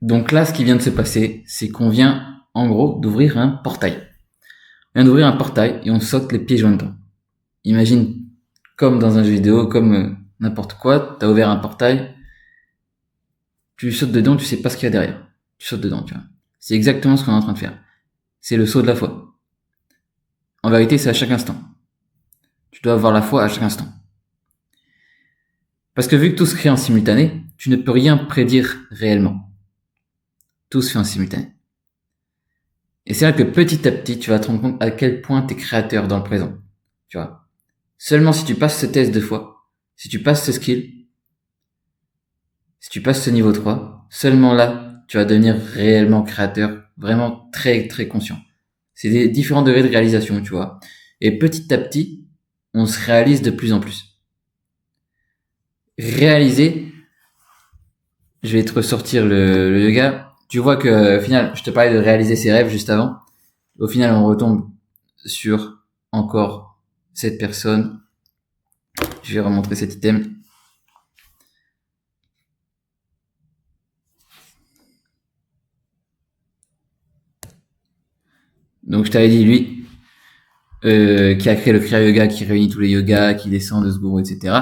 Donc là, ce qui vient de se passer, c'est qu'on vient, en gros, d'ouvrir un portail. On vient d'ouvrir un portail et on saute les pieds joints dedans. Imagine, comme dans un jeu vidéo, comme n'importe quoi, t'as ouvert un portail, tu sautes dedans, tu sais pas ce qu'il y a derrière. Tu sautes dedans, tu vois. C'est exactement ce qu'on est en train de faire. C'est le saut de la foi. En vérité, c'est à chaque instant. Tu dois avoir la foi à chaque instant. Parce que vu que tout se crée en simultané, tu ne peux rien prédire réellement. Tout se fait en simultané. Et c'est là que petit à petit, tu vas te rendre compte à quel point tu es créateur dans le présent. Tu vois. Seulement si tu passes ce test de foi, si tu passes ce skill, si tu passes ce niveau 3, seulement là, tu vas devenir réellement créateur, vraiment très très conscient. C'est des différents degrés de réalisation, tu vois. Et petit à petit, on se réalise de plus en plus. Réaliser, je vais te ressortir le yoga. Tu vois que au final, je te parlais de réaliser ses rêves juste avant. Au final, on retombe sur encore cette personne. Je vais remontrer cet item. Donc je t'avais dit, lui, qui a créé le Kriya Yoga, qui réunit tous les yogas, qui descend de ce gourou, etc.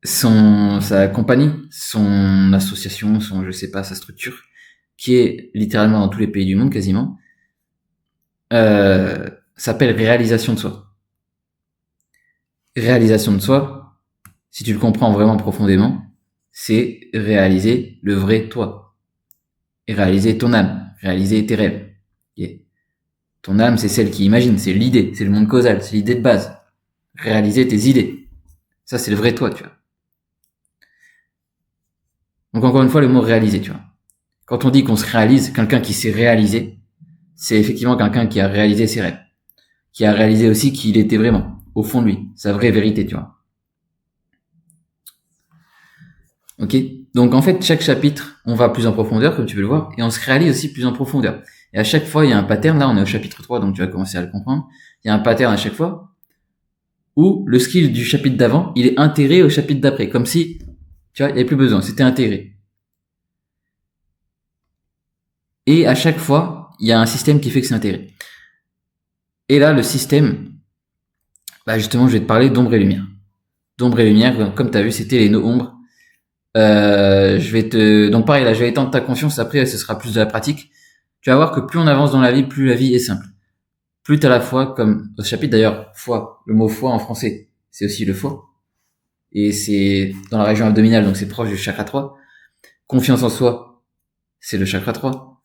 Sa compagnie, son association, je sais pas, sa structure, qui est littéralement dans tous les pays du monde quasiment, s'appelle Réalisation de Soi. Réalisation de soi, si tu le comprends vraiment profondément, c'est réaliser le vrai toi. Et réaliser ton âme, réaliser tes rêves. Et ton âme, c'est celle qui imagine, c'est l'idée, c'est le monde causal, c'est l'idée de base. Réaliser tes idées. Ça, c'est le vrai toi, tu vois. Donc encore une fois, le mot réaliser, tu vois. Quand on dit qu'on se réalise, quelqu'un qui s'est réalisé, c'est effectivement quelqu'un qui a réalisé ses rêves. Qui a réalisé aussi qui il était vraiment, au fond de lui, sa vraie vérité, tu vois. Ok. Donc en fait, chaque chapitre, on va plus en profondeur, comme tu peux le voir, et on se réalise aussi plus en profondeur. Et à chaque fois, il y a un pattern. Là, on est au chapitre 3, donc tu vas commencer à le comprendre. Il y a un pattern à chaque fois où le skill du chapitre d'avant, il est intégré au chapitre d'après, comme si, tu vois, il n'y avait plus besoin, c'était intégré. Et à chaque fois, il y a un système qui fait que c'est intégré. Et là, le système, bah justement, je vais te parler d'ombre et lumière. D'ombre et lumière, comme tu as vu, c'était les no-ombres. Donc pareil, là, je vais étendre ta conscience. Après, ce sera plus de la pratique. Tu vas voir que plus on avance dans la vie, plus la vie est simple. Plus t'as la foi, comme au chapitre d'ailleurs, foi. Le mot foi en français, c'est aussi le foie. Et c'est dans la région abdominale, donc c'est proche du chakra 3. Confiance en soi, c'est le chakra 3.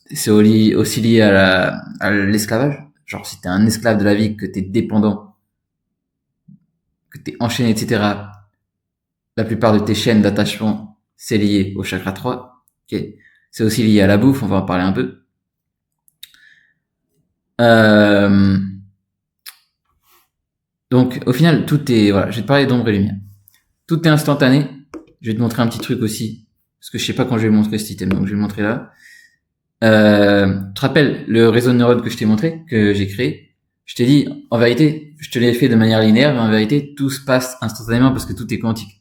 C'est aussi lié à l'esclavage. Genre, si t'es un esclave de la vie, que t'es dépendant, que t'es enchaîné, etc., la plupart de tes chaînes d'attachement, c'est lié au chakra 3. Okay. C'est aussi lié à la bouffe, on va en parler un peu. Donc, au final, tout est, voilà, je vais te parler d'ombre et lumière. Tout est instantané. Je vais te montrer un petit truc aussi, parce que je sais pas quand je vais montrer cet item, donc je vais le montrer là. Tu te rappelles le réseau de neurones que je t'ai montré, que j'ai créé? Je t'ai dit, en vérité, je te l'ai fait de manière linéaire, mais en vérité, tout se passe instantanément parce que tout est quantique.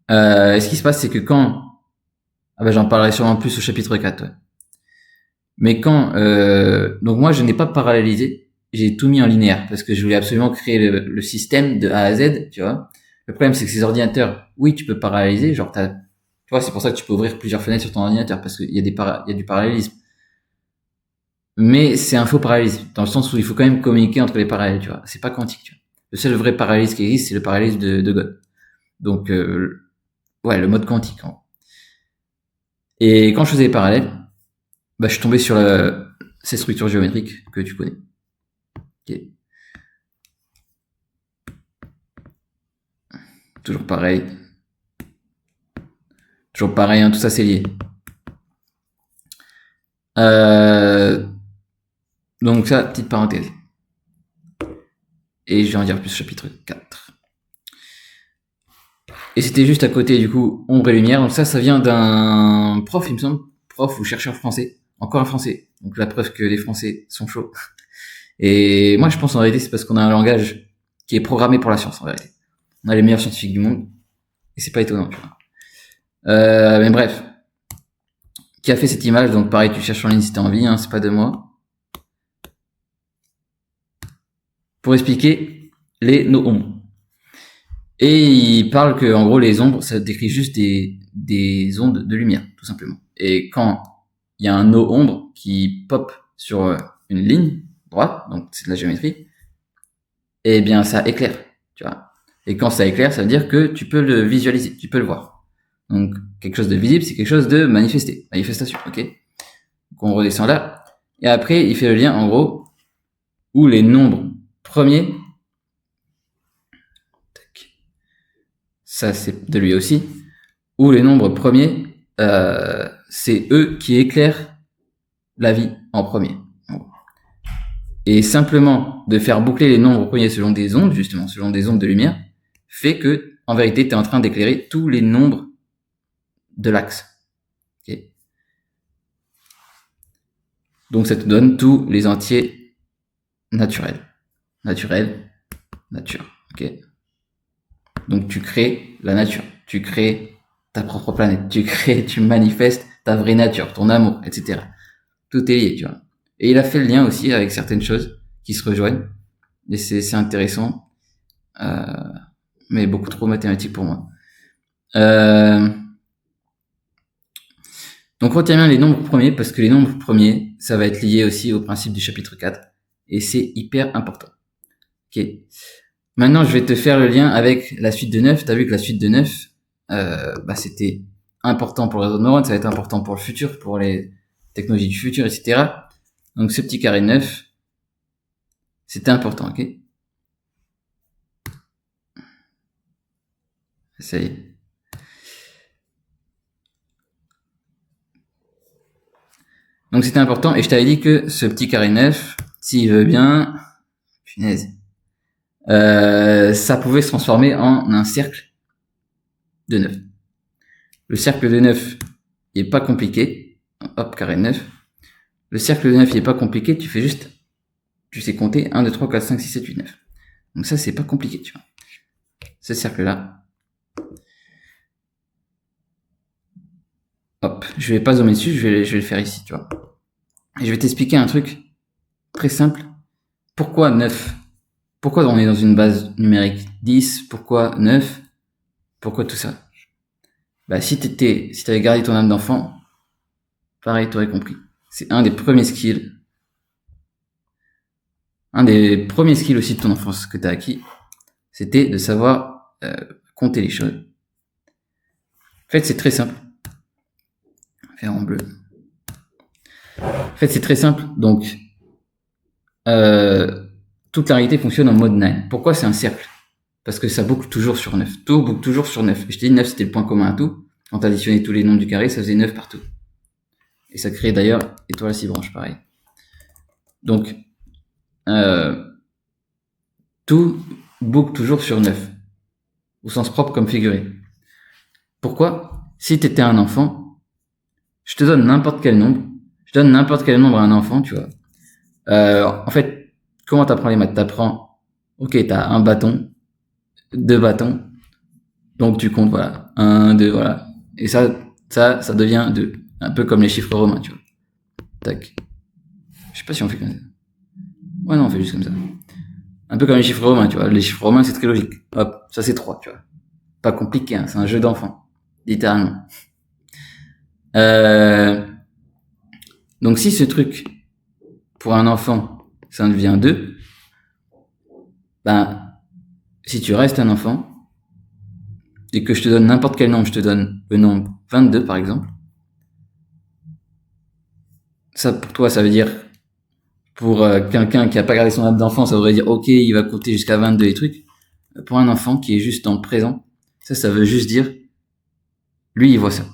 Ce qui se passe, c'est que j'en parlerai sûrement plus au chapitre 4, ouais. Mais donc moi, je n'ai pas parallélisé, j'ai tout mis en linéaire, parce que je voulais absolument créer le système de A à Z, tu vois. Le problème, c'est que ces ordinateurs, oui, tu peux paralléliser, genre tu vois, c'est pour ça que tu peux ouvrir plusieurs fenêtres sur ton ordinateur, parce qu'il y a il y a du parallélisme. Mais c'est un faux parallélisme, dans le sens où il faut quand même communiquer entre les parallèles, tu vois. C'est pas quantique, tu vois. Le seul vrai parallélisme qui existe, c'est le parallélisme de God. Donc, ouais, le mode quantique. Hein. Et quand je faisais les parallèles, bah, je suis tombé sur ces structures géométriques que tu connais. Okay. Toujours pareil. Toujours pareil, hein, tout ça c'est lié. Donc ça, petite parenthèse. Et je vais en dire plus au chapitre 4. Et c'était juste à côté, du coup, ombre et lumière. Donc ça vient d'un prof, il me semble, prof ou chercheur français. Encore un français. Donc la preuve que les Français sont chauds. Et moi, je pense en réalité, c'est parce qu'on a un langage qui est programmé pour la science, en réalité. On a les meilleurs scientifiques du monde. Et c'est pas étonnant, tu vois. Mais bref. Qui a fait cette image? Donc pareil, tu cherches en ligne si t'as envie, hein, c'est pas de moi. Pour expliquer les no-ombres. Et il parle que, en gros, les ombres, ça décrit juste des ondes de lumière, tout simplement. Et quand il y a un no-ombre qui pop sur une ligne droite, donc c'est de la géométrie, eh bien, ça éclaire, tu vois. Et quand ça éclaire, ça veut dire que tu peux le visualiser, tu peux le voir. Donc, quelque chose de visible, c'est quelque chose de manifesté, manifestation, ok? Donc, on redescend là. Et après, il fait le lien, en gros, où les nombres premiers, ça c'est de lui aussi, où les nombres premiers, c'est eux qui éclairent la vie en premier. Et simplement de faire boucler les nombres premiers selon des ondes, justement, selon des ondes de lumière, fait que, en vérité, tu es en train d'éclairer tous les nombres de l'axe. Okay. Donc ça te donne tous les entiers naturels. Naturel, nature. Okay. Donc tu crées la nature, tu crées ta propre planète, tu manifestes ta vraie nature, ton amour, etc. Tout est lié, tu vois. Et il a fait le lien aussi avec certaines choses qui se rejoignent. Et c'est intéressant. Mais beaucoup trop mathématique pour moi. Donc retiens bien les nombres premiers, parce que les nombres premiers, ça va être lié aussi au principe du chapitre 4. Et c'est hyper important. Ok. Maintenant, je vais te faire le lien avec la suite de 9. T'as vu que la suite de 9, c'était important pour le réseau de neurones, ça va être important pour le futur, pour les technologies du futur, etc. Donc ce petit carré 9, c'était important, ok? Ça y est. Donc c'était important, et je t'avais dit que ce petit carré 9, s'il veut bien, punaise, ça pouvait se transformer en un cercle de 9. Le cercle de 9, il est pas compliqué. Hop, carré 9. Le cercle de 9, il est pas compliqué, tu fais juste, tu sais compter 1, 2, 3, 4, 5, 6, 7, 8, 9. Donc ça, c'est pas compliqué, tu vois. Ce cercle-là. Hop, je vais pas zoomer dessus, je vais le faire ici, tu vois. Et je vais t'expliquer un truc très simple. Pourquoi 9? Pourquoi on est dans une base numérique 10? Pourquoi 9? Pourquoi tout ça? Bah, si t'avais gardé ton âme d'enfant, pareil, t'aurais compris. C'est un des premiers skills. Un des premiers skills aussi de ton enfance que t'as acquis, c'était de savoir compter les choses. En fait, c'est très simple. Faire en bleu. En fait, c'est très simple. Donc, toute la réalité fonctionne en mode 9. Pourquoi c'est un cercle? Parce que ça boucle toujours sur 9. Tout boucle toujours sur 9. Je t'ai dit 9, c'était le point commun à tout. Quand tu additionnais tous les nombres du carré, ça faisait 9 partout. Et ça crée d'ailleurs étoile à 6 branches, pareil. Donc, tout boucle toujours sur 9. Au sens propre comme figuré. Pourquoi? Si tu étais un enfant, je te donne n'importe quel nombre. Je donne n'importe quel nombre à un enfant, tu vois. En fait, comment t'apprends les maths? T'apprends, ok, t'as un bâton, 2 bâtons, donc tu comptes, voilà, 1, 2, voilà. Et ça devient 2. Un peu comme les chiffres romains, tu vois. Tac. Je sais pas si on fait comme ça. Ouais, non, on fait juste comme ça. Un peu comme les chiffres romains, tu vois. Les chiffres romains, c'est très logique. Hop, ça c'est 3, tu vois. Pas compliqué, hein, c'est un jeu d'enfant. Littéralement. Donc si ce truc, pour un enfant, ça devient 2, ben, si tu restes un enfant, et que je te donne n'importe quel nombre, je te donne le nombre 22 par exemple, ça pour toi ça veut dire, pour quelqu'un qui a pas gardé son âme d'enfant, ça voudrait dire ok, il va compter jusqu'à 22 et trucs. Pour un enfant qui est juste dans le présent, ça veut juste dire, lui il voit ça.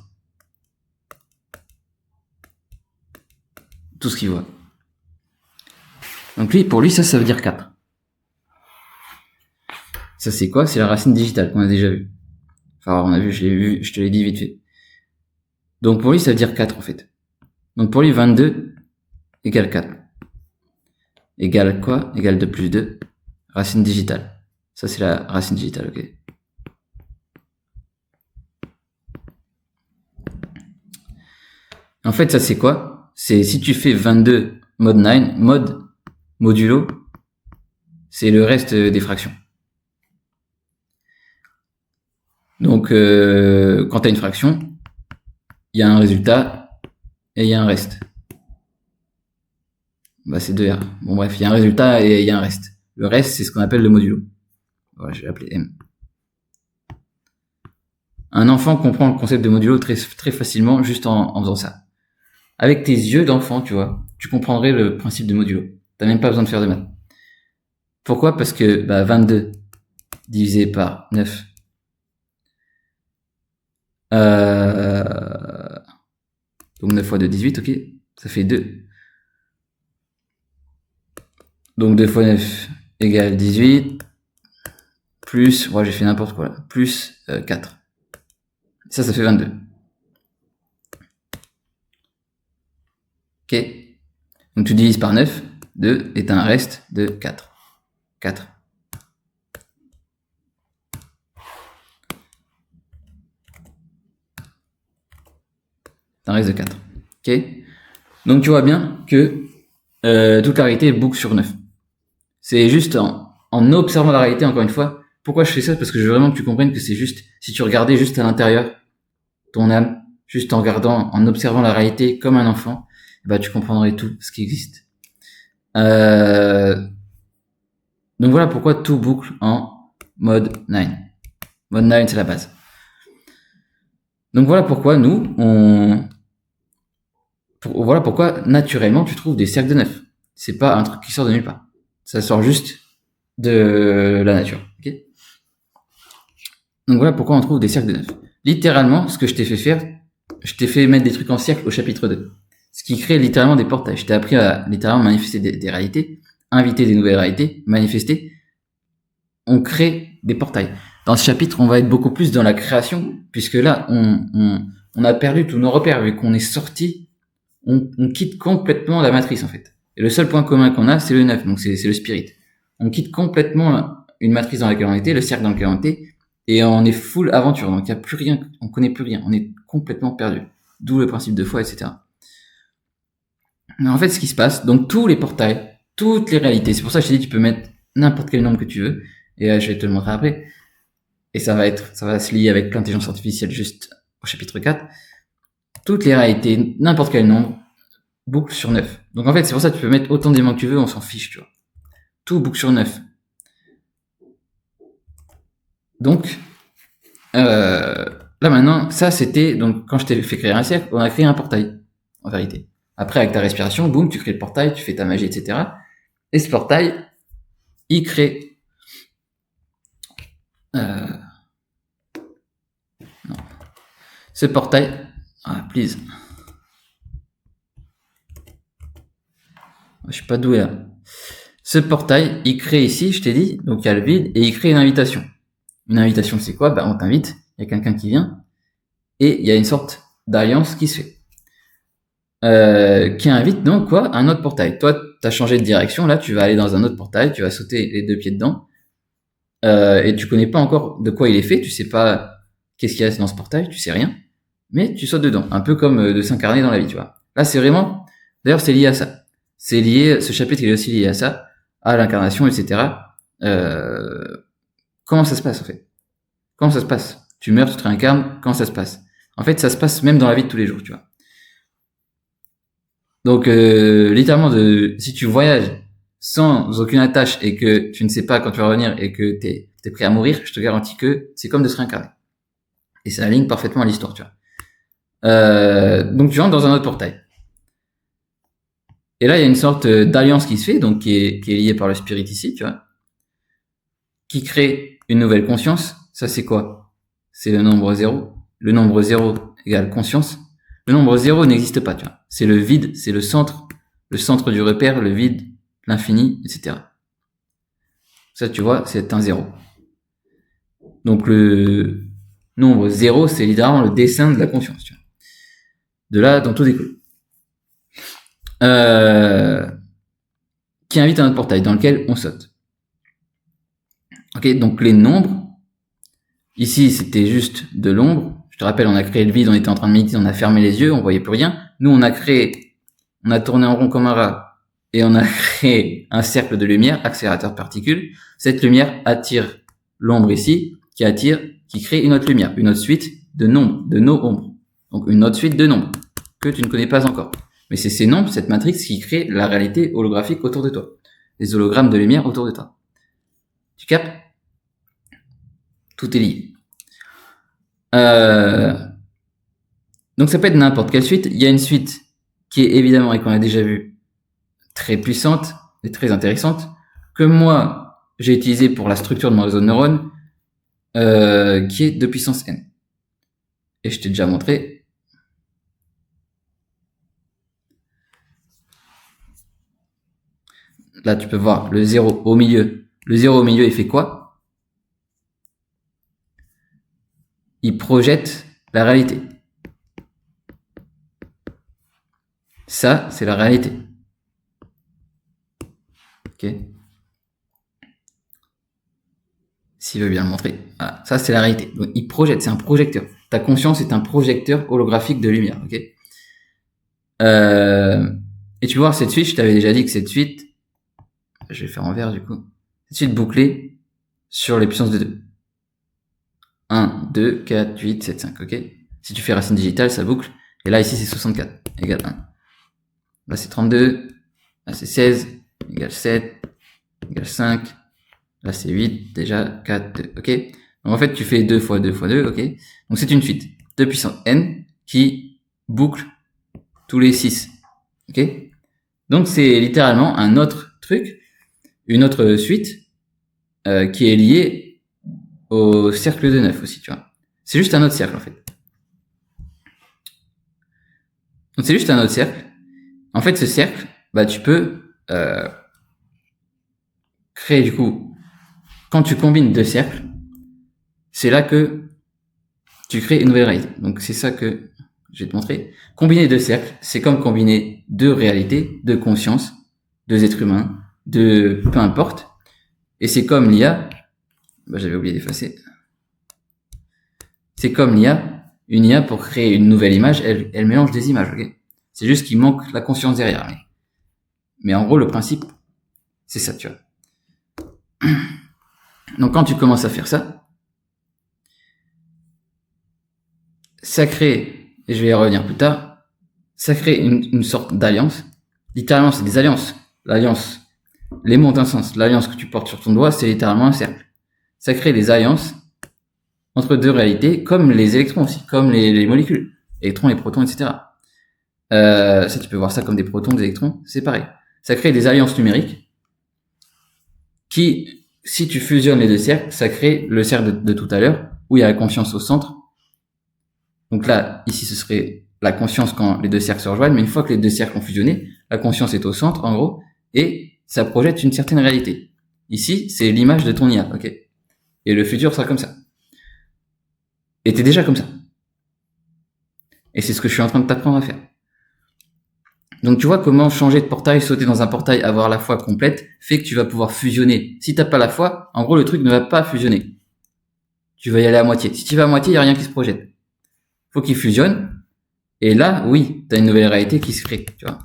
Tout ce qu'il voit. Donc lui, pour lui, ça veut dire 4. Ça c'est quoi? C'est la racine digitale qu'on a déjà vu. Enfin, on a vu, je te l'ai dit vite fait. Donc pour lui, ça veut dire 4 en fait. Donc pour lui, 22 égale 4. Égale quoi? Égale 2 plus 2. Racine digitale. Ça c'est la racine digitale, ok. En fait, ça c'est quoi? C'est si tu fais 22 mode 9, mode modulo, c'est le reste des fractions. Donc, quand tu as une fraction, il y a un résultat et il y a un reste. Bah, c'est 2R. Bon, bref, il y a un résultat et il y a un reste. Le reste, c'est ce qu'on appelle le modulo. Voilà, je vais l'appeler M. Un enfant comprend le concept de modulo très, très facilement juste en faisant ça. Avec tes yeux d'enfant, tu vois, tu comprendrais le principe de modulo. T'as même pas besoin de faire de maths. Pourquoi? Parce que 22 divisé par 9. Donc 9 fois 2, 18, ok. Ça fait 2. Donc 2 fois 9 égale 18. Plus, j'ai fait n'importe quoi là. Plus 4. Ça fait 22. Ok. Donc tu divises par 9. 2 et t'as un reste de 4. 4. T'as un reste de 4. Ok. Donc tu vois bien que toute la réalité est boucle sur 9. C'est juste en observant la réalité, encore une fois. Pourquoi je fais ça? Parce que je veux vraiment que tu comprennes que c'est juste, si tu regardais juste à l'intérieur, ton âme, juste en regardant, en observant la réalité comme un enfant, tu comprendrais tout ce qui existe. Donc voilà pourquoi tout boucle en mode 9. Mode 9, c'est la base. Donc voilà pourquoi voilà pourquoi naturellement tu trouves des cercles de 9. C'est pas un truc qui sort de nulle part. Ça sort juste de la nature. Okay. Donc voilà pourquoi on trouve des cercles de 9. Littéralement, ce que je t'ai fait faire, je t'ai fait mettre des trucs en cercle au chapitre 2. Ce qui crée littéralement des portails. Je t'ai appris à littéralement manifester des réalités, inviter des nouvelles réalités, manifester. On crée des portails. Dans ce chapitre, on va être beaucoup plus dans la création, puisque là, on a perdu tous nos repères, vu qu'on est sorti, on quitte complètement la matrice, en fait. Et le seul point commun qu'on a, c'est le 9, donc c'est le spirit. On quitte complètement une matrice dans laquelle on était, le cercle dans lequel on était, et on est full aventure, donc il n'y a plus rien, on connaît plus rien, on est complètement perdu. D'où le principe de foi, etc. Mais en fait, ce qui se passe, donc tous les portails, toutes les réalités, c'est pour ça que je t'ai dit, tu peux mettre n'importe quel nombre que tu veux, et je vais te le montrer après. Et ça va se lier avec l'intelligence artificielle juste au chapitre 4. Toutes les réalités, n'importe quel nombre, boucle sur 9. Donc en fait, c'est pour ça que tu peux mettre autant d'éléments que tu veux, on s'en fiche, tu vois. Tout boucle sur 9. Donc, là maintenant, ça c'était, donc quand je t'ai fait créer un cercle, on a créé un portail, en vérité. Après, avec ta respiration, boum, tu crées le portail, tu fais ta magie, etc. Et ce portail, il crée... non. Ce portail... Ah, please. Je suis pas doué là. Ce portail, il crée ici, je t'ai dit, donc il y a le vide, et il crée une invitation. Une invitation, c'est quoi? On t'invite, il y a quelqu'un qui vient, et il y a une sorte d'alliance qui se fait. Qui invite donc quoi? Un autre portail. Toi, t'as changé de direction, là, tu vas aller dans un autre portail, tu vas sauter les 2 pieds dedans, et tu connais pas encore de quoi il est fait, tu sais pas qu'est-ce qu'il y a dans ce portail, tu sais rien, mais tu sautes dedans, un peu comme de s'incarner dans la vie, tu vois. Là, c'est vraiment, d'ailleurs, c'est lié à ça. C'est lié, ce chapitre, il est aussi lié à ça, à l'incarnation, etc. Comment ça se passe, en fait? Comment ça se passe? Tu meurs, tu te réincarnes, comment ça se passe? En fait, ça se passe même dans la vie de tous les jours, tu vois. Donc, littéralement, si tu voyages sans aucune attache et que tu ne sais pas quand tu vas revenir et que t'es prêt à mourir, je te garantis que c'est comme de se réincarner. Et ça aligne parfaitement à l'histoire, tu vois. Donc, tu rentres dans un autre portail. Et là, il y a une sorte d'alliance qui se fait, donc qui est liée par le spirit ici, tu vois, qui crée une nouvelle conscience. Ça, c'est quoi? C'est le nombre 0. Le nombre 0 égale conscience. Le nombre 0 n'existe pas, tu vois. C'est le vide, c'est le centre du repère, le vide, l'infini, etc. Ça, tu vois, c'est un 0. Donc, le nombre 0, c'est littéralement le dessin de la conscience, tu vois. De là, dans tout découle. Qui invite à notre portail, dans lequel on saute. Ok, donc les nombres, ici c'était juste de l'ombre. Je te rappelle, on a créé le vide, on était en train de méditer, on a fermé les yeux, on voyait plus rien. Nous, on a tourné en rond comme un rat et on a créé un cercle de lumière, accélérateur de particules. Cette lumière attire l'ombre ici, qui crée une autre lumière, une autre suite de nombres, de nos ombres. Donc, une autre suite de nombres que tu ne connais pas encore. Mais c'est ces nombres, cette matrix qui crée la réalité holographique autour de toi. Les hologrammes de lumière autour de toi. Tu captes? Tout est lié. Donc ça peut être n'importe quelle suite. Il y a une suite qui est évidemment, et qu'on a déjà vu, très puissante et très intéressante, que moi, j'ai utilisée pour la structure de mon réseau de neurones, qui est de puissance n. Et je t'ai déjà montré. Là, tu peux voir le 0 au milieu. Le 0 au milieu, il fait quoi? Il projette la réalité. Ça, c'est la réalité. Ok. S'il veut bien le montrer. Voilà, ça, c'est la réalité. Donc, il projette, c'est un projecteur. Ta conscience est un projecteur holographique de lumière. Ok. Et tu vois, cette suite, je t'avais déjà dit que cette suite, je vais faire en vert du coup, cette suite bouclée sur les puissances de 2. 1, 2, 4, 8, 7, 5, ok. Si tu fais racine digitale, ça boucle. Et là, ici, c'est 64, égale 1. Là, c'est 32. Là, c'est 16, égale 7, égale 5. Là, c'est 8, déjà, 4, 2, ok. Donc, en fait, tu fais 2 fois 2 fois 2, ok. Donc, c'est une suite de puissance n qui boucle tous les 6, ok. Donc, c'est littéralement un autre truc, une autre suite, qui est liée au cercle de 9 aussi, tu vois. C'est juste un autre cercle, en fait. Donc, c'est juste un autre cercle. En fait, ce cercle, bah, tu peux créer, du coup, quand tu combines deux cercles, c'est là que tu crées une nouvelle réalité. Donc, c'est ça que je vais te montrer. Combiner deux cercles, c'est comme combiner deux réalités, deux consciences, deux êtres humains, peu importe. Et c'est comme l'IA, bah, j'avais oublié d'effacer. C'est comme l'IA, une IA pour créer une nouvelle image, elle mélange des images, ok? C'est juste qu'il manque la conscience derrière. Mais en gros, le principe, c'est ça, tu vois. Donc, quand tu commences à faire ça, ça crée, et je vais y revenir plus tard, ça crée une sorte d'alliance. Littéralement, c'est des alliances. L'alliance, les mots ont un sens. L'alliance que tu portes sur ton doigt, c'est littéralement un cercle. Ça crée des alliances entre deux réalités, comme les électrons aussi, comme les molécules, électrons, les protons, etc. Ça, tu peux voir ça comme des protons, des électrons, c'est pareil. Ça crée des alliances numériques qui, si tu fusionnes les deux cercles, ça crée le cercle de tout à l'heure, où il y a la conscience au centre. Donc là, ici, ce serait la conscience quand les deux cercles se rejoignent, mais une fois que les deux cercles ont fusionné, la conscience est au centre, en gros, et ça projette une certaine réalité. Ici, c'est l'image de ton IA, ok? Et le futur sera comme ça. Et t'es déjà comme ça. Et c'est ce que je suis en train de t'apprendre à faire. Donc tu vois comment changer de portail, sauter dans un portail, avoir la foi complète, fait que tu vas pouvoir fusionner. Si t'as pas la foi, en gros le truc ne va pas fusionner. Tu vas y aller à moitié. Si tu vas à moitié, il y a rien qui se projette. Faut qu'il fusionne. Et là, oui, t'as une nouvelle réalité qui se crée, tu vois.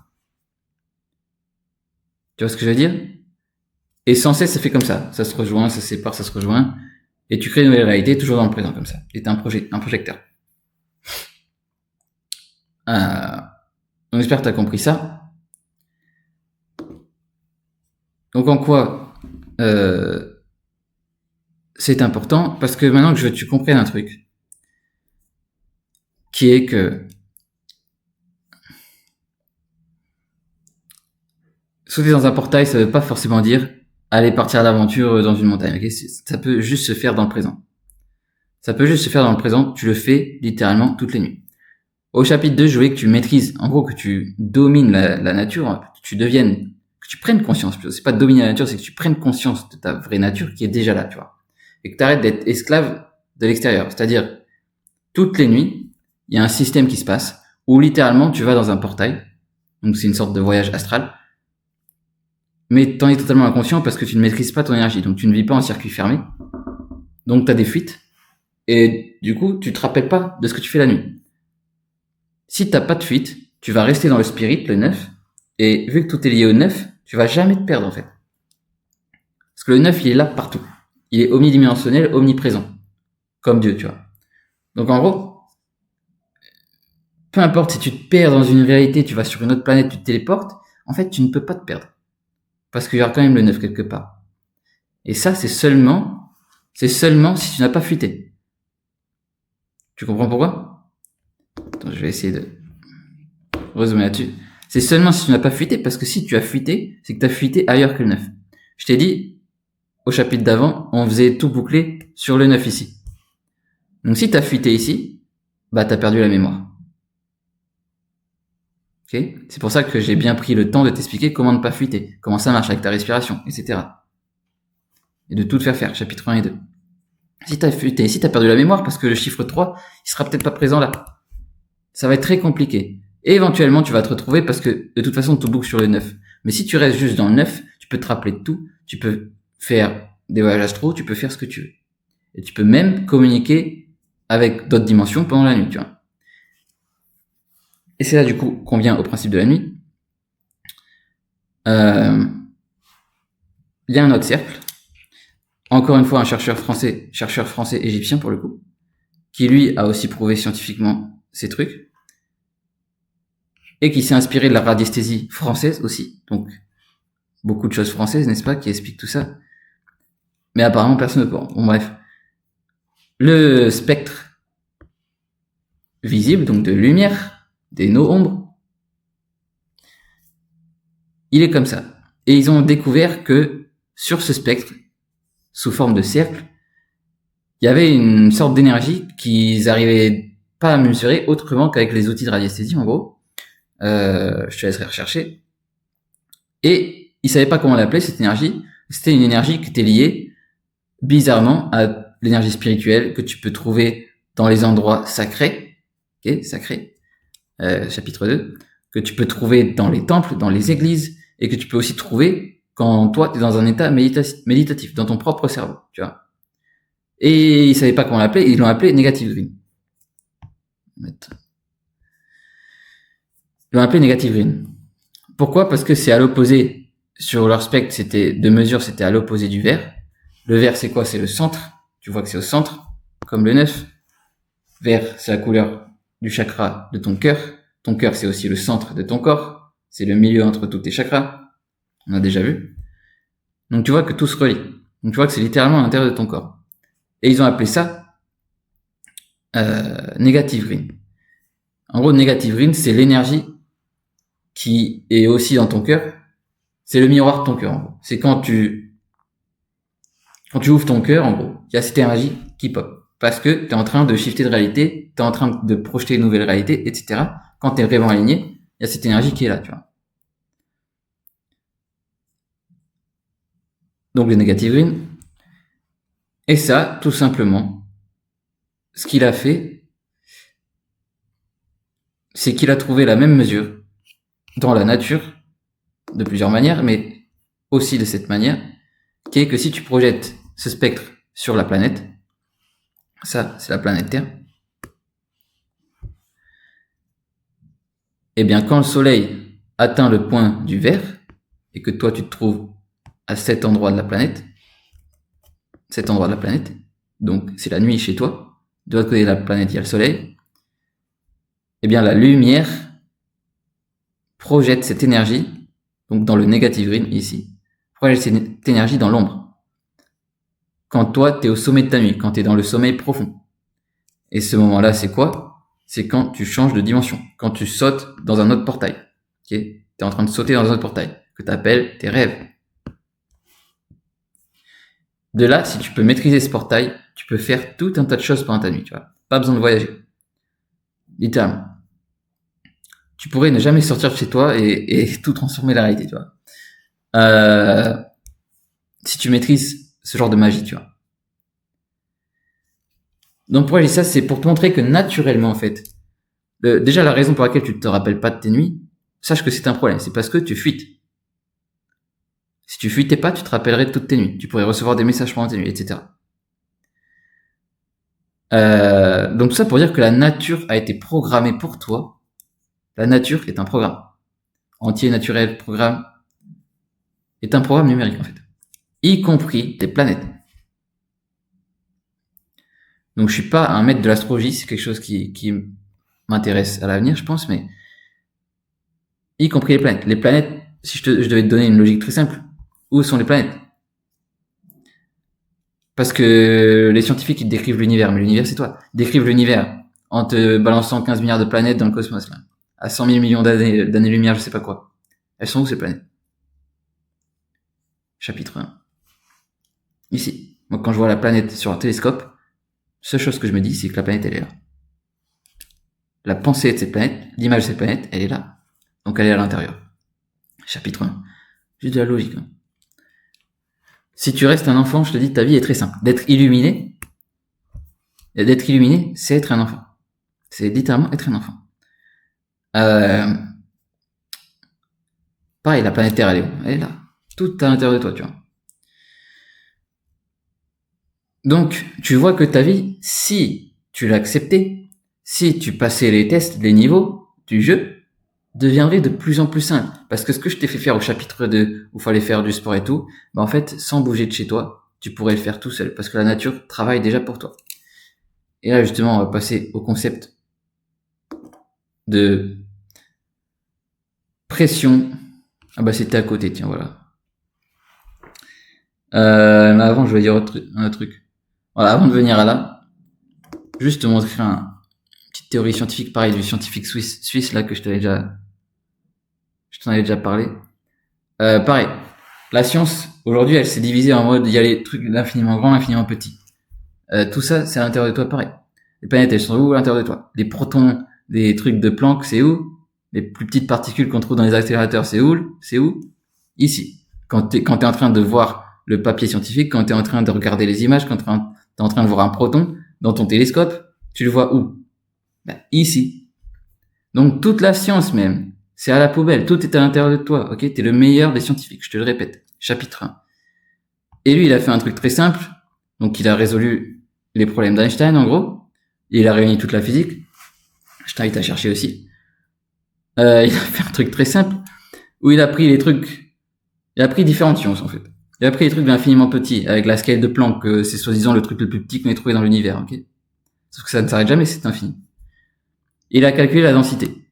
Tu vois ce que je veux dire? Et sans cesse, ça fait comme ça. Ça se rejoint, ça se sépare, ça se rejoint. Et tu crées une nouvelle réalité, toujours dans le présent, comme ça. Et t'as un projecteur. Donc j'espère que tu as compris ça. Donc en quoi c'est important? Parce que maintenant que je veux que tu comprennes un truc, qui est que sauter dans un portail, ça veut pas forcément dire aller partir à l'aventure dans une montagne. Okay, ça peut juste se faire dans le présent. Ça peut juste se faire dans le présent. Tu le fais littéralement toutes les nuits. Au chapitre 2, je voulais que tu maîtrises, en gros, que tu domines la nature, que tu prennes conscience. C'est pas de dominer la nature, c'est que tu prennes conscience de ta vraie nature qui est déjà là, tu vois. Et que tu arrêtes d'être esclave de l'extérieur. C'est-à-dire, toutes les nuits, il y a un système qui se passe où littéralement tu vas dans un portail. Donc c'est une sorte de voyage astral. Mais t'en es totalement inconscient parce que tu ne maîtrises pas ton énergie. Donc tu ne vis pas en circuit fermé. Donc t'as des fuites. Et du coup, tu te rappelles pas de ce que tu fais la nuit. Si t'as pas de fuite, tu vas rester dans le spirit, le 9, et vu que tout est lié au 9, tu vas jamais te perdre en fait. Parce que le 9, il est là partout. Il est omnidimensionnel, omniprésent. Comme Dieu, tu vois. Donc en gros, peu importe si tu te perds dans une réalité, tu vas sur une autre planète, tu te téléportes, en fait, tu ne peux pas te perdre. Parce qu'il y aura quand même le 9 quelque part. Et ça, c'est seulement si tu n'as pas fuité. Tu comprends pourquoi? Attends, je vais essayer de résumer là-dessus. C'est seulement si tu n'as pas fuité, parce que si tu as fuité, c'est que tu as fuité ailleurs que le 9. Je t'ai dit, au chapitre d'avant, on faisait tout boucler sur le 9 ici. Donc si tu as fuité ici, bah tu as perdu la mémoire. Okay, c'est pour ça que j'ai bien pris le temps de t'expliquer comment ne pas fuiter, comment ça marche avec ta respiration, etc. Et de tout te faire, chapitre 1 et 2. Si t'as fuité, si t'as perdu la mémoire, parce que le chiffre 3, il sera peut-être pas présent là. Ça va être très compliqué. Et éventuellement, tu vas te retrouver parce que de toute façon, tout boucle sur le 9. Mais si tu restes juste dans le 9, tu peux te rappeler de tout, tu peux faire des voyages astraux, tu peux faire ce que tu veux. Et tu peux même communiquer avec d'autres dimensions pendant la nuit, tu vois. Et c'est là, du coup, qu'on vient au principe de la nuit. Il y a un autre cercle. Encore une fois, un chercheur français égyptien pour le coup, qui lui a aussi prouvé scientifiquement ces trucs, et qui s'est inspiré de la radiesthésie française aussi. Donc, beaucoup de choses françaises, n'est-ce pas, qui expliquent tout ça. Mais apparemment, personne ne peut. Bon, bref. Le spectre visible, donc de lumière, des no-ombres, il est comme ça. Et ils ont découvert que sur ce spectre, sous forme de cercle, il y avait une sorte d'énergie qu'ils arrivaient pas à mesurer autrement qu'avec les outils de radiesthésie, en gros. Je te laisserai rechercher. Et ils savaient pas comment l'appeler, cette énergie. C'était une énergie qui était liée, bizarrement, à l'énergie spirituelle que tu peux trouver dans les endroits sacrés. Ok, sacrés. Chapitre 2. Que tu peux trouver dans les temples, dans les églises, et que tu peux aussi trouver quand toi, tu es dans un état méditatif, dans ton propre cerveau, tu vois. Et ils savaient pas comment l'appeler, ils l'ont appelé Negative Green. Ils l'ont appelé Negative Green. Pourquoi? Parce que c'est à l'opposé. Sur leur spectre, de mesure, c'était à l'opposé du vert. Le vert, c'est quoi? C'est le centre. Tu vois que c'est au centre, comme le 9. Vert, c'est la couleur du chakra de ton cœur. Ton cœur, c'est aussi le centre de ton corps. C'est le milieu entre tous tes chakras. On a déjà vu. Donc tu vois que tout se relie. Donc tu vois que c'est littéralement à l'intérieur de ton corps. Et ils ont appelé ça Negative Green. En gros, Negative Green, c'est l'énergie qui est aussi dans ton cœur. C'est le miroir de ton cœur, en gros. C'est quand tu ouvres ton cœur, en gros, il y a cette énergie qui pop. Parce que tu es en train de shifter de réalité, tu es en train de projeter une nouvelle réalité, etc. Quand tu es vraiment aligné, il y a cette énergie qui est là, tu vois. Donc le Negative Green. Et ça, tout simplement, ce qu'il a fait, c'est qu'il a trouvé la même mesure dans la nature, de plusieurs manières, mais aussi de cette manière, qui est que si tu projettes ce spectre sur la planète, ça, c'est la planète Terre, et bien quand le soleil atteint le point du vert, et que toi tu te trouves à cet endroit de la planète, donc c'est la nuit chez toi, de l'autre côté de la planète il y a le soleil, et bien la lumière projette cette énergie, donc dans le Negative Green ici, projette cette énergie dans l'ombre. Quand toi tu es au sommet de ta nuit, quand tu es dans le sommeil profond. Et ce moment-là, c'est quoi? C'est quand tu changes de dimension, quand tu sautes dans un autre portail. Okay, tu es en train de sauter dans un autre portail, que tu appelles tes rêves. De là, si tu peux maîtriser ce portail, tu peux faire tout un tas de choses pendant ta nuit, tu vois. Pas besoin de voyager. Littéralement. Tu pourrais ne jamais sortir de chez toi et tout transformer la réalité, tu vois. Si tu maîtrises ce genre de magie, tu vois. Donc pourquoi je dis ça, c'est pour te montrer que naturellement, en fait, déjà la raison pour laquelle tu ne te rappelles pas de tes nuits, sache que c'est un problème, c'est parce que tu fuites. Si tu fuitais pas, tu te rappellerais de toutes tes nuits. Tu pourrais recevoir des messages pendant tes nuits, etc. Donc tout ça pour dire que la nature a été programmée pour toi La nature est un programme. Entier, naturel, programme, est un programme numérique, en fait. Y compris les planètes. Donc, je suis pas un maître de l'astrologie, c'est quelque chose qui m'intéresse à l'avenir, je pense, mais y compris les planètes. Les planètes, si je devais te donner une logique très simple, où sont les planètes? Parce que les scientifiques, ils décrivent l'univers, mais l'univers, c'est toi. Ils décrivent l'univers en te balançant 15 milliards de planètes dans le cosmos, là. À 100 000 millions d'années-lumière, je sais pas quoi. Elles sont où, ces planètes? Chapitre 1. Ici. Moi, quand je vois la planète sur un télescope, seule chose que je me dis, c'est que la planète, elle est là. La pensée de cette planète, l'image de cette planète, elle est là. Donc, elle est à l'intérieur. Chapitre 1. Juste de la logique. Hein. Si tu restes un enfant, je te dis, ta vie est très simple. D'être illuminé, c'est être un enfant. C'est littéralement être un enfant. Pareil, la planète Terre, elle est où? Elle est là. Tout à l'intérieur de toi, tu vois. Donc, tu vois que ta vie, si tu l'acceptais, si tu passais les tests, les niveaux du jeu, deviendrait de plus en plus simple. Parce que ce que je t'ai fait faire au chapitre 2, où il fallait faire du sport et tout, bah en fait, sans bouger de chez toi, tu pourrais le faire tout seul. Parce que la nature travaille déjà pour toi. Et là, justement, on va passer au concept de pression. Ah bah c'était à côté, tiens, voilà. Mais avant, je vais dire un autre truc. Voilà, avant de venir à là, juste te montrer une petite théorie scientifique, pareil, du scientifique suisse là que je t'en avais déjà parlé. Pareil, la science, aujourd'hui, elle s'est divisée en mode, il y a les trucs l'infiniment grand, l'infiniment petit. Tout ça, c'est à l'intérieur de toi, pareil. Les planètes, elles sont où à l'intérieur de toi? Les protons, les trucs de Planck, c'est où? Les plus petites particules qu'on trouve dans les accélérateurs, c'est où? Ici. Quand t'es en train de voir le papier scientifique, quand t'es en train de regarder les images, quand t'es en train de voir un proton dans ton télescope, tu le vois où? Ben, ici. Donc toute la science même, c'est à la poubelle, tout est à l'intérieur de toi, ok? T'es le meilleur des scientifiques, je te le répète. Chapitre 1. Et lui, il a fait un truc très simple, donc il a résolu les problèmes d'Einstein, en gros, et il a réuni toute la physique. Je t'invite à chercher aussi. Il a fait un truc très simple, où il a pris différentes sciences, en fait. Il a pris les trucs de l'infiniment petit, avec la scale de Planck, que c'est soi-disant le truc le plus petit qu'on ait trouvé dans l'univers, ok? Sauf que ça ne s'arrête jamais, c'est infini. Il a calculé la densité.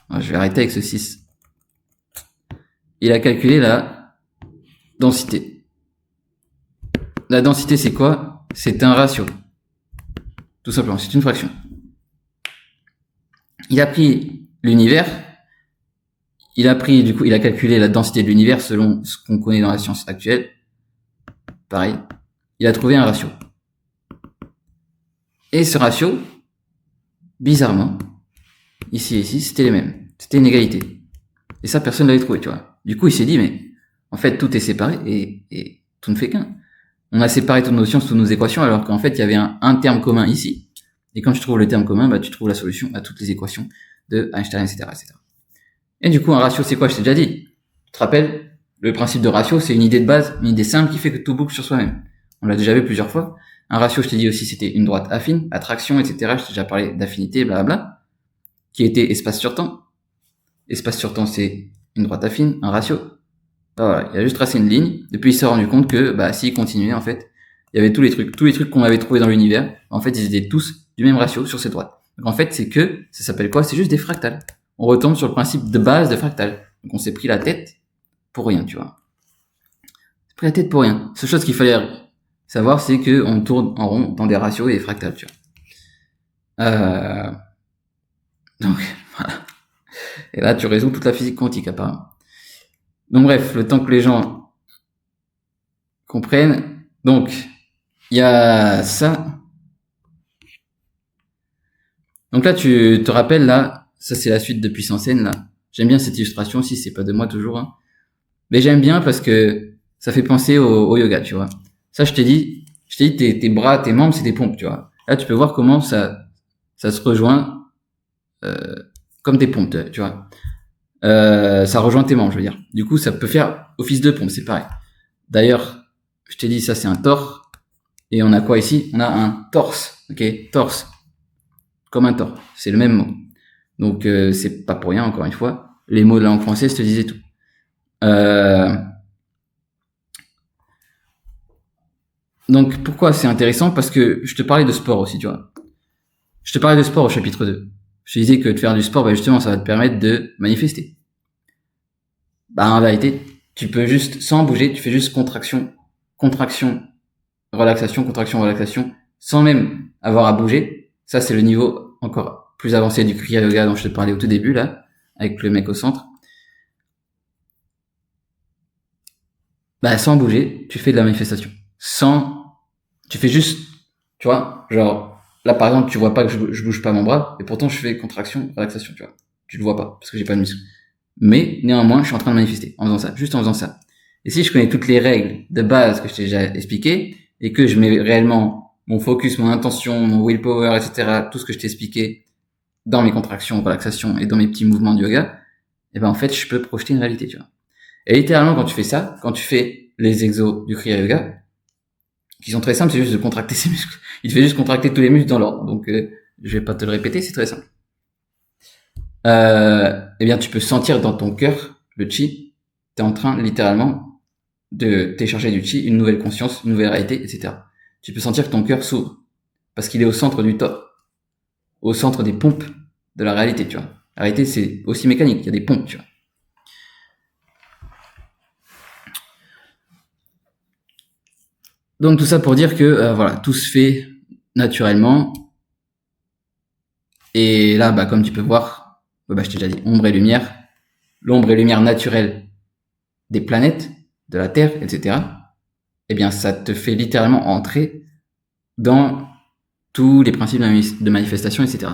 Alors, je vais arrêter avec ce 6. Il a calculé la densité. La densité, c'est quoi? C'est un ratio. Tout simplement, c'est une fraction. Il a pris l'univers, il a calculé la densité de l'univers selon ce qu'on connaît dans la science actuelle. Pareil. Il a trouvé un ratio. Et ce ratio, bizarrement, ici et ici, c'était les mêmes. C'était une égalité. Et ça, personne ne l'avait trouvé, tu vois. Du coup, il s'est dit, mais en fait, tout est séparé et tout ne fait qu'un. On a séparé toutes nos sciences, toutes nos équations, alors qu'en fait, il y avait un terme commun ici. Et quand tu trouves le terme commun, bah, tu trouves la solution à toutes les équations de Einstein, etc., etc. Et du coup, un ratio, c'est quoi? Je t'ai déjà dit. Tu te rappelles, le principe de ratio, c'est une idée de base, une idée simple qui fait que tout boucle sur soi-même. On l'a déjà vu plusieurs fois. Un ratio, je t'ai dit aussi, c'était une droite affine, attraction, etc. Je t'ai déjà parlé d'affinité, blablabla, qui était espace sur temps. Espace sur temps, c'est une droite affine, un ratio. Voilà, il a juste tracé une ligne, et puis il s'est rendu compte que, bah, s'il continuait, en fait, il y avait tous les trucs qu'on avait trouvés dans l'univers, en fait, ils étaient tous du même ratio sur ces droites. Donc, en fait, ça s'appelle quoi? C'est juste des fractales. On retombe sur le principe de base de fractales. Donc, on s'est pris la tête pour rien, tu vois. On s'est pris la tête pour rien. Seule chose qu'il fallait savoir, c'est que on tourne en rond dans des ratios et des fractales, tu vois. Donc, voilà. Et là, tu résous toute la physique quantique, apparemment. Donc, bref, le temps que les gens comprennent. Donc, il y a ça. Donc là, tu te rappelles, là, ça c'est la suite de Puissance N, là. J'aime bien cette illustration aussi, c'est pas de moi toujours, hein. Mais j'aime bien parce que ça fait penser au yoga, tu vois. Ça, je t'ai dit, tes bras, tes membres, c'est des pompes, tu vois. Là, tu peux voir comment ça se rejoint, comme des pompes, tu vois. Ça rejoint tes membres, je veux dire. Du coup, ça peut faire office de pompe, c'est pareil. D'ailleurs, je t'ai dit, ça c'est un torse. Et on a quoi ici? On a un torse, ok? Torse. comme un tort. C'est le même mot. Donc c'est pas pour rien, encore une fois. Les mots de la langue française te disaient tout. Donc pourquoi c'est intéressant? Parce que je te parlais de sport aussi, tu vois. Je te parlais de sport au chapitre 2. Je te disais que de faire du sport, justement, ça va te permettre de manifester. En vérité, tu peux juste, sans bouger, tu fais juste contraction, relaxation, sans même avoir à bouger. Ça, c'est le niveau encore plus avancé du Kriya Yoga dont je te parlais au tout début, là, avec le mec au centre. Sans bouger, tu fais de la manifestation. Tu fais juste, tu vois, genre, là, par exemple, tu vois pas que je bouge pas mon bras, et pourtant, je fais contraction, relaxation, tu vois. Tu le vois pas, parce que j'ai pas de muscle. Mais, néanmoins, je suis en train de manifester, en faisant ça, juste en faisant ça. Et si je connais toutes les règles de base que je t'ai déjà expliquées, et que je mets réellement mon focus, mon intention, mon willpower, etc., tout ce que je t'ai expliqué dans mes contractions, relaxation, et dans mes petits mouvements de yoga, en fait, je peux projeter une réalité, tu vois. Et littéralement, quand tu fais ça, quand tu fais les exos du Kriya Yoga, qui sont très simples, c'est juste de contracter ses muscles. Il te fait juste contracter tous les muscles dans l'ordre. Donc, je vais pas te le répéter, c'est très simple. Tu peux sentir dans ton cœur le chi. T'es en train, littéralement, de télécharger du chi, une nouvelle conscience, une nouvelle réalité, etc. Tu peux sentir que ton cœur s'ouvre. Parce qu'il est au centre du top. Au centre des pompes de la réalité, tu vois. La réalité, c'est aussi mécanique. Il y a des pompes, tu vois. Donc tout ça pour dire que voilà, tout se fait naturellement. Et là, comme tu peux voir, je t'ai déjà dit, ombre et lumière, l'ombre et lumière naturelle des planètes, de la Terre, etc. Ça te fait littéralement entrer dans tous les principes de manifestation, etc.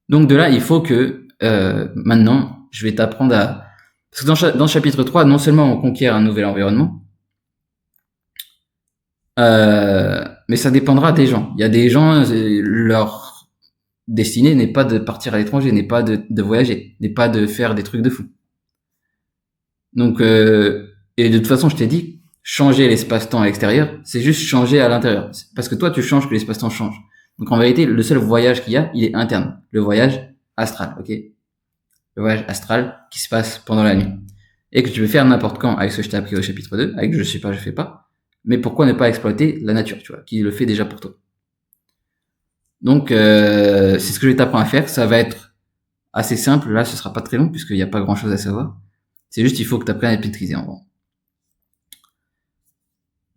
Donc de là, il faut que maintenant, je vais t'apprendre à... Parce que dans le chapitre 3, non seulement on conquiert un nouvel environnement, mais ça dépendra des gens. Il y a des gens, leur destinée n'est pas de partir à l'étranger, n'est pas de voyager, n'est pas de faire des trucs de fou. Donc, et de toute façon, je t'ai dit, changer l'espace-temps à l'extérieur, c'est juste changer à l'intérieur. Parce que toi, tu changes que l'espace-temps change. Donc en vérité, le seul voyage qu'il y a, il est interne. Le voyage astral, ok? Le voyage astral qui se passe pendant la nuit. Et que tu peux faire n'importe quand avec ce que je t'ai appris au chapitre 2, avec je sais pas, je fais pas. Mais pourquoi ne pas exploiter la nature, tu vois, qui le fait déjà pour toi. Donc, c'est ce que je vais t'apprendre à faire. Ça va être assez simple. Là, ce sera pas très long puisqu'il n'y a pas grand chose à savoir. C'est juste, il faut que tu apprennes à être maîtrisé en gros.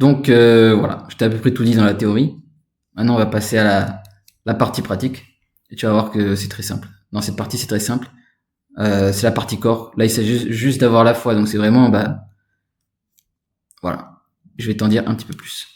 Donc, voilà. Je t'ai à peu près tout dit dans la théorie. Maintenant, on va passer à la partie pratique. Et tu vas voir que c'est très simple. Dans cette partie, c'est très simple. C'est la partie corps. Là, il s'agit juste d'avoir la foi. Donc, c'est vraiment, voilà. Je vais t'en dire un petit peu plus.